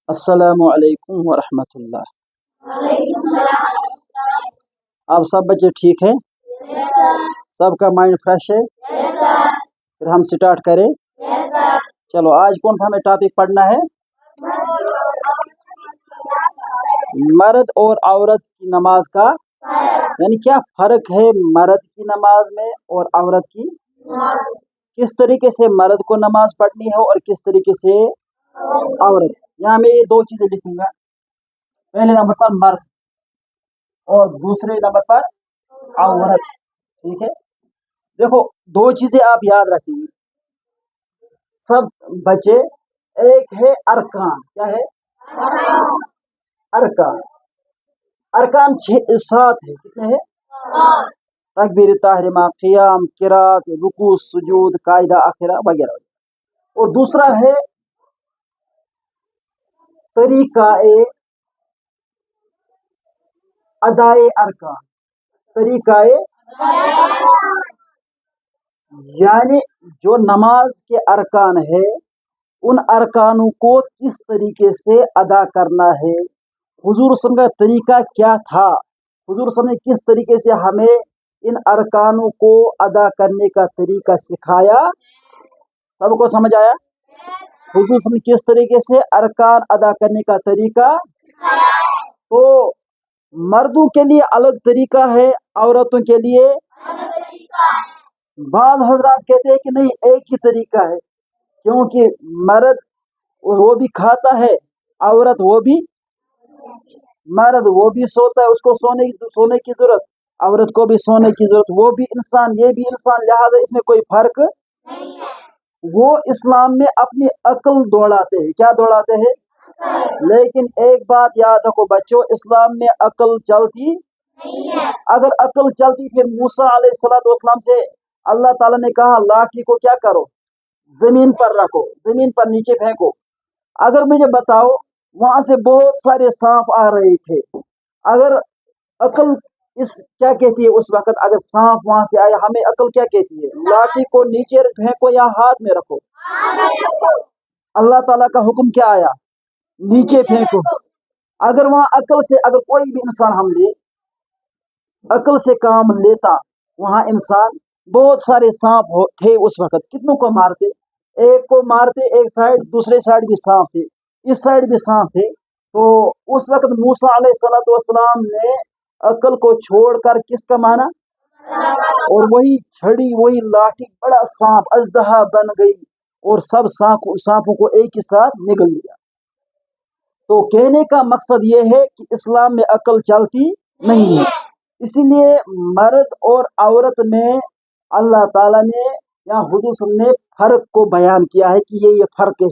अस्सलामु अलैकुम वरहमतुल्लाह। आप सब बच्चे ठीक हैं? सबका माइंड फ्रेश है? फिर हम स्टार्ट करें। चलो, आज कौन सा हमें टॉपिक पढ़ना है? मर्द और औरत की नमाज का, यानी क्या फर्क है मर्द की नमाज में और औरत की? किस तरीके से मर्द को नमाज पढ़नी है और किस तरीके से औरत। यहाँ मैं ये दो चीजें लिखूंगा, पहले नंबर पर मर्द और दूसरे नंबर पर औरत। ठीक है, देखो दो चीजें आप याद रखेंगे सब बच्चे। एक है अरकान। क्या है? अरकान। अरकान 7 है। कितने हैं? तकबीर तहरीमा, क़ियाम, किरात, रुकू, सुजूद, कायदा आखिरा वगैरह। और दूसरा है तरीकाए अदाए अरकान। तरीकाए यानी जो नमाज के अरकान है उन अरकानों को किस तरीके से अदा करना है। हुजूर सल्लल्लाहु अलैहि वसल्लम का तरीका क्या था? हुजूर सल्लल्लाहु अलैहि वसल्लम ने किस तरीके से हमें इन अरकानों को अदा करने का तरीका सिखाया? सबको समझ आया? हुजूर सल्लल्लाहु अलैहि वसल्लम ने किस तरीके से अरकान अदा करने का तरीका। तो मर्दों के लिए अलग तरीका है, औरतों के लिए। बाद हजरात कहते हैं कि नहीं, एक ही तरीका है, क्योंकि मर्द वो भी खाता है, औरत वो भी, मर्द वो भी सोता है, उसको सोने की जरूरत, औरत को भी सोने की जरूरत। वो भी इंसान, ये भी इंसान, लिहाजा इसमें कोई फर्क नहीं है। वो इस्लाम में अपनी अक्ल दौड़ाते हैं। क्या दौड़ाते हैं? लेकिन एक बात याद रखो बच्चों, इस्लाम में अक्ल चलती नहीं है। अगर अक्ल चलती फिर मूसा अलैहिस्सलाम से अल्लाह ताला ने कहा लाठी को क्या करो, जमीन पर रखो, जमीन पर नीचे फेंको। अगर मुझे बताओ वहां से बहुत सारे सांप आ रहे थे, अगर अकल इस क्या कहती है उस वक्त, अगर सांप वहां से आया, हमें अकल क्या कहती है? लाठी को नीचे फेंको या हाथ में रखो। अल्लाह ताला का हुक्म क्या आया? नीचे फेंको। अगर वहां अकल से, अगर कोई भी इंसान हम ले अकल से काम लेता, वहां इंसान, बहुत सारे सांप थे उस वक्त, कितनों को मारते? एक को मारते, एक साइड, दूसरे साइड भी सांप थे, इस साइड भी सांप थे। तो उस वक्त मूसा अलैहिस्सलाम ने अकल को छोड़कर किसका माना? और वही छड़ी, वही लाठी, बड़ा सांप अजदहा बन गई और सब सांपों को एक ही साथ निगल लिया। तो कहने का मकसद ये है कि इस्लाम में अकल चलती नहीं है। इसीलिए मर्द और औरत में अल्लाह ताला ने या हुजूर सल्लल्लाहु अलैहि वसल्लम ने फर्क को बयान किया है कि ये फर्क है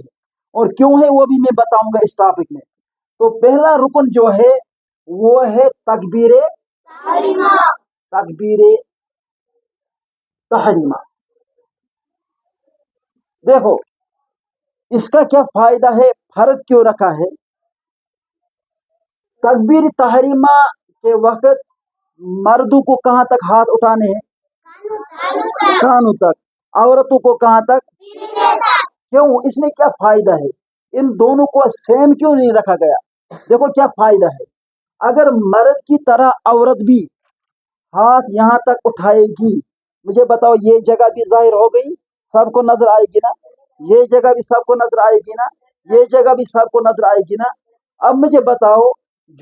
और क्यों है, वो भी मैं बताऊंगा इस टॉपिक में। तो पहला रुकन जो है वो है तकबीर तहरीमा। देखो इसका क्या फायदा है, फर्क क्यों रखा है? तकबीर तहरीमा के वक्त मर्दों को कहां तक हाथ उठाने हैं? कानों तक। औरतों को कहां तक? क्यों? इसमें क्या फायदा है? इन दोनों को सेम क्यों नहीं रखा गया? देखो क्या फायदा है। अगर मर्द की तरह औरत भी हाथ यहाँ तक उठाएगी, मुझे बताओ ये जगह भी जाहिर हो गई, सबको नजर आएगी ना? ये जगह भी सबको नजर आएगी ना? ये जगह भी सबको नजर आएगी ना? अब मुझे बताओ,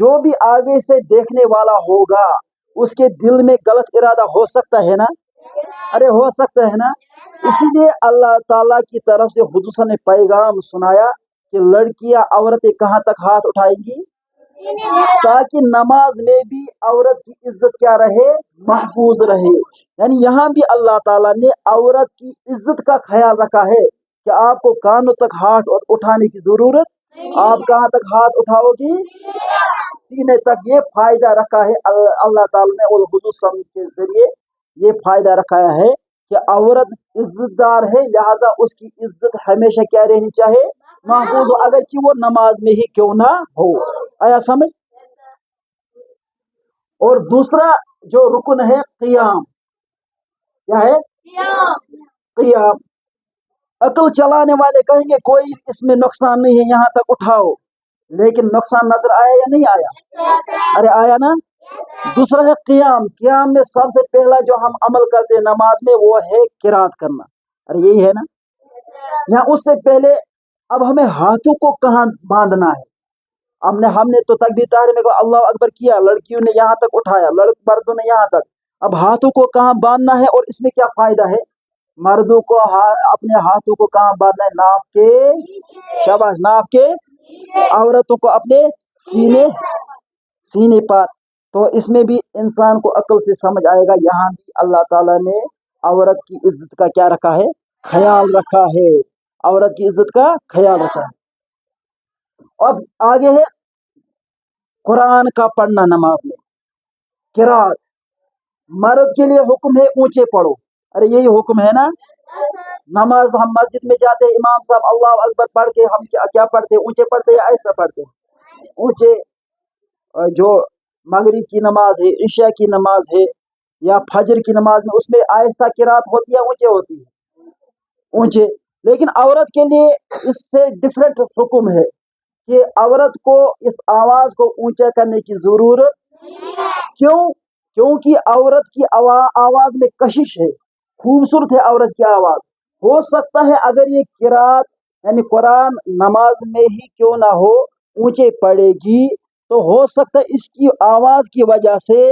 जो भी आगे से देखने वाला होगा उसके दिल में गलत इरादा हो सकता है ना? अरे हो सकता है ना? इसीलिए अल्लाह ताला की तरफ से हुजूर ने पैगाम सुनाया कि लड़कियां, औरतें कहां तक हाथ उठाएंगी, ताकि नमाज में भी औरत की इज्जत क्या रहे? महफूज रहे। यानी यहाँ भी अल्लाह ताला ने औरत की इज्जत का ख्याल रखा है कि आपको कानों तक हाथ उठाने की जरूरत, आप कहाँ तक हाथ उठाओगी? सीने तक। ये फायदा रखा है अल्लाह ताला ने और हुजूर सल्लल्लाहु अलैहि वसल्लम के जरिए ये फायदा रखा है कि औरत इज्जतदार है, लिहाजा उसकी इज्जत हमेशा क्या रहनी चाहिए? महफूज हो, अगर कि वो नमाज में ही क्यों ना हो। आया समझ? और दूसरा जो रुकन है क़ियाम। क्या है? क़ियाम। अकल चलाने वाले कहेंगे कोई इसमें नुकसान नहीं है, यहाँ तक उठाओ, لیکن نقصان نظر آیا یا نہیں آیا؟ ارے آیا نا. دوسرا ہے قیام. قیام میں سب سے پہلا جو ہم عمل کرتے ہیں نماز میں وہ ہے قرات کرنا. ارے یہی ہے نا. یا اس سے پہلے اب ہمیں ہاتھوں کو کہاں باندھنا ہے؟ ہم نے تو تکبیر تحریمہ میں اللہ اکبر کیا، لڑکیوں نے یہاں تک اٹھایا، مردوں نے یہاں تک. اب ہاتھوں کو کہاں باندھنا ہے اور اس میں کیا فائدہ ہے؟ مردوں کو اپنے ہاتھوں کو کہاں باندھنا ہے؟ ناف کے، شاباش، ناف کے. عورتوں کو اپنے سینے پر. تو اس میں بھی انسان کو عقل سے سمجھ آئے گا، یہاں بھی اللہ تعالیٰ نے عورت کی عزت کا کیا رکھا ہے؟ خیال رکھا ہے. عورت کی عزت کا خیال رکھا ہے. اب آگے ہے قرآن کا پڑھنا نماز میں، قرات. مرد کے لیے حکم ہے اونچے پڑھو. ارے یہی حکم ہے نا. نماز ہم مسجد میں جاتے ہیں، امام صاحب اللہ اکبر پڑھ کے ہم کیا پڑھتے ہیں؟ اونچے پڑھتے یا ایسا پڑھتے ہیں؟ اونچے. جو مغرب کی نماز ہے، عشاء کی نماز ہے یا فجر کی نماز میں، اس میں آہستہ قرات ہوتی ہے اونچے ہوتی ہے؟ اونچے. لیکن عورت کے لیے اس سے ڈفرینٹ حکم ہے کہ عورت کو اس آواز کو اونچا کرنے کی ضرورت. کیوں؟ کیونکہ عورت کی آواز میں کشش ہے، خوبصورت ہے عورت کی آواز. ہو سکتا ہے اگر یہ قرات یعنی قرآن نماز میں ہی کیوں نہ ہو اونچے پڑے گی، تو ہو سکتا ہے اس کی آواز کی وجہ سے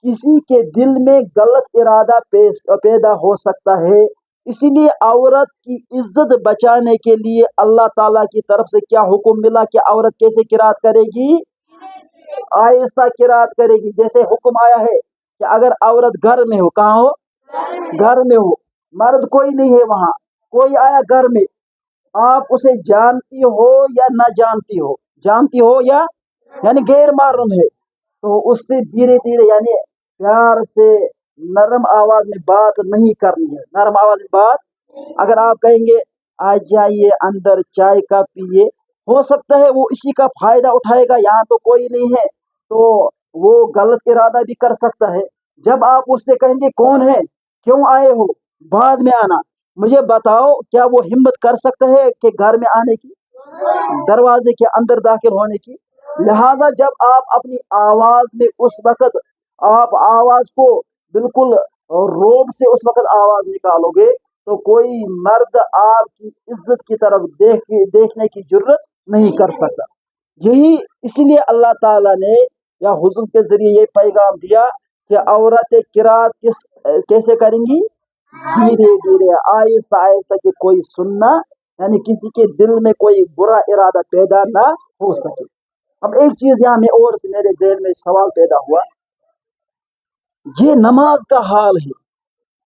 کسی کے دل میں غلط ارادہ پیدا ہو سکتا ہے. اسی لیے عورت کی عزت بچانے کے لیے اللہ تعالیٰ کی طرف سے کیا حکم ملا کہ عورت کیسے قرات کرے گی؟ آہستہ قرات کرے گی. جیسے حکم آیا ہے کہ اگر عورت گھر میں ہو، کہاں ہو؟ گھر میں ہو، مرد کوئی نہیں ہے وہاں، کوئی آیا گھر میں، آپ اسے جانتی ہو یا نہ جانتی ہو، جانتی ہو یا یعنی غیر محرم ہے، تو اس سے دھیرے دھیرے یعنی پیار سے نرم آواز میں بات نہیں کرنی ہے. نرم آواز میں بات. اگر آپ کہیں گے آ جائیے اندر چائے کا پیے، ہو سکتا ہے وہ اسی کا فائدہ اٹھائے گا، یہاں تو کوئی نہیں ہے، تو وہ غلط ارادہ بھی کر سکتا ہے. جب آپ اس سے کہیں گے کون ہے، کیوں آئے ہو، بعد میں آنا، مجھے بتاؤ، کیا وہ ہمت کر سکتا ہے کہ گھر میں آنے کی، دروازے کے اندر داخل ہونے کی؟ لہذا جب آپ اپنی آواز میں اس وقت آپ آواز کو بالکل روب سے اس وقت آواز نکالو گے تو کوئی مرد آپ کی عزت کی طرف دیکھنے کی جرت نہیں کر سکتا. یہی اس لیے اللہ تعالیٰ نے یا حضور کے ذریعے یہ پیغام دیا کہ عورتیں قرات کیسے کریں گی؟ دھیرے دھیرے، آہستہ آہستہ، کہ کوئی سننا یعنی کسی کے دل میں کوئی برا ارادہ پیدا نہ ہو سکے. اب ایک چیز یہاں میں اور میرے ذہن میں سوال پیدا ہوا، یہ نماز کا حال ہے،